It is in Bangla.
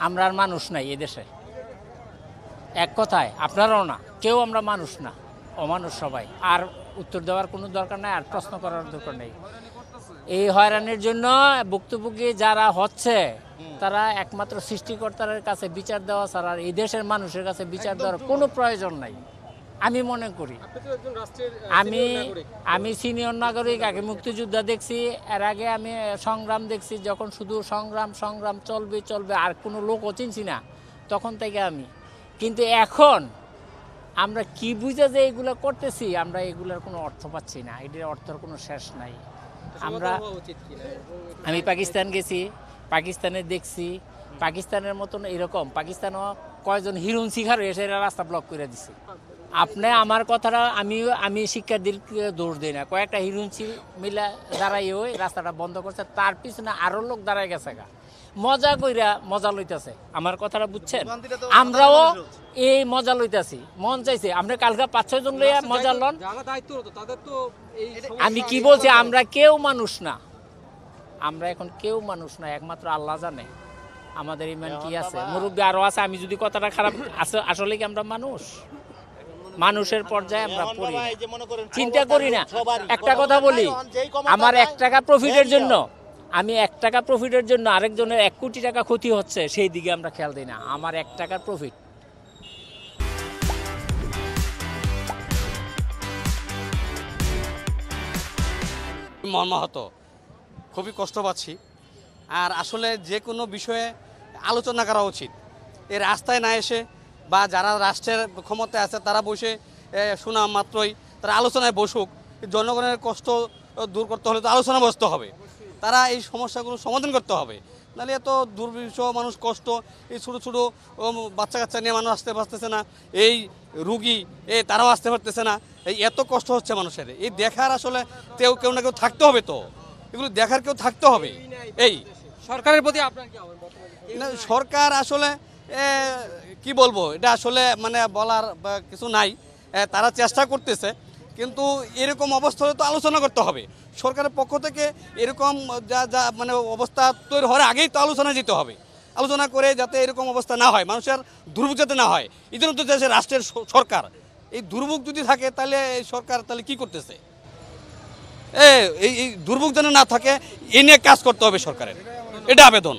আমরা আর মানুষ নাই এদেশে, এক কথায় আপনারাও না, কেউ আমরা মানুষ না, অমানুষ সবাই। আর উত্তর দেওয়ার কোনো দরকার নাই, আর প্রশ্ন করার দরকার নেই। এই হয়রানির জন্য ভুক্তভোগী যারা হচ্ছে তারা একমাত্র সৃষ্টিকর্তার কাছে বিচার দেওয়া ছাড়া আর এই দেশের মানুষের কাছে বিচার দেওয়ার কোনো প্রয়োজন নাই আমি মনে করি। আমি সিনিয়র নাগরিক, আগে মুক্তিযোদ্ধা দেখছি, এর আগে আমি সংগ্রাম দেখছি, যখন শুধু সংগ্রাম চলবে আর কোনো লোকও চিনছি না তখন থেকে আমি। কিন্তু এখন আমরা কি বুঝে যে এগুলো করতেছি, আমরা এগুলোর কোনো অর্থ পাচ্ছি না, এটার অর্থের কোনো শেষ নাই। আমি পাকিস্তান গেছি, পাকিস্তানে দেখছি, পাকিস্তানের মতন এরকম পাকিস্তানও কয়জন হিরোইন শিকার হয়ে এসে রাস্তা ব্লক করে দিছে। আপনি আমার কথাটা আমি শিক্ষার্থীদেরকে দোষ দিই না, কয়েকটা হিরোইন মিলা দাঁড়াই ওই রাস্তাটা বন্ধ করছে, তার পিছনে আরও লোক দাঁড়ায় গেছে গা, মজা কইরা মজা লইতেছে। আমার কথাটা বুঝছেন? আমরাও এই মজা লইতেছি, মন চাইছে আপনি কালকে 5-6 জন লইয়া মজা লন। আমি কি বলছি, আমরা কেউ মানুষ না, আমরা এখন কেউ মানুষ না, একমাত্র আল্লাহ জানে আমাদের ইমান কি আছে। মুরব্বী আরো আছে, আমি যদি কথাটা খারাপ আসলে কি আমরা মানুষের পর্যায়ে আমরা পড়ি, চিন্তা করি না। একটা কথা বলি, আমার 1 টাকা প্রফিটের জন্য, আমি 1 টাকা প্রফিটের জন্য আরেকজনের 1 কোটি টাকা ক্ষতি হচ্ছে, সেই দিকে আমরা খেয়াল দিই না। আমার 1 টাকার প্রফিট। মর্মাহত, খুবই কষ্ট পাচ্ছি। আর আসলে যে কোনো বিষয়ে আলোচনা করা উচিত, এই রাস্তায় না এসে বা যারা রাষ্ট্রের ক্ষমতায় আছে তারা বসে শোনা মাত্রই তারা আলোচনায় বসুক। জনগণের কষ্ট দূর করতে হলে তো আলোচনা বসতে হবে, তারা এই সমস্যাগুলো সমাধান করতে হবে। নাহলে এত দুর্বিষহ মানুষ কষ্ট, এই ছোটো ছোটো বাচ্চা কাচ্চা নিয়ে মানুষ আসতে পারতেছে না, এই রুগী তারাও আসতে পারতেছে না, এই এত কষ্ট হচ্ছে মানুষের। এই দেখার আসলে কেউ না কেউ থাকতে হবে, তো এগুলো দেখার কেউ থাকতে হবে। এই সরকারের প্রতি আপনার কি সরকার আসলে কি বলবো, এটা আসলে মানে বলার কিছু নাই। তারা চেষ্টা করতেছে, কিন্তু এরকম অবস্থা হলে তো আলোচনা করতে হবে। সরকারের পক্ষ থেকে এরকম যা মানে অবস্থা তৈরি হওয়ার আগেই তো আলোচনা যেতে হবে, আলোচনা করে যাতে এরকম অবস্থা না হয়, মানুষের দুর্ভোগ যাতে না হয়। এই জন্য তো দেশের রাষ্ট্রের সরকার, এই দুর্ভোগ যদি থাকে তাহলে এই সরকার তাহলে কি করতেছে? এই দুর্ভোগ যেন না থাকে, এ নিয়ে কাজ করতে হবে সরকারের, এটা আবেদন।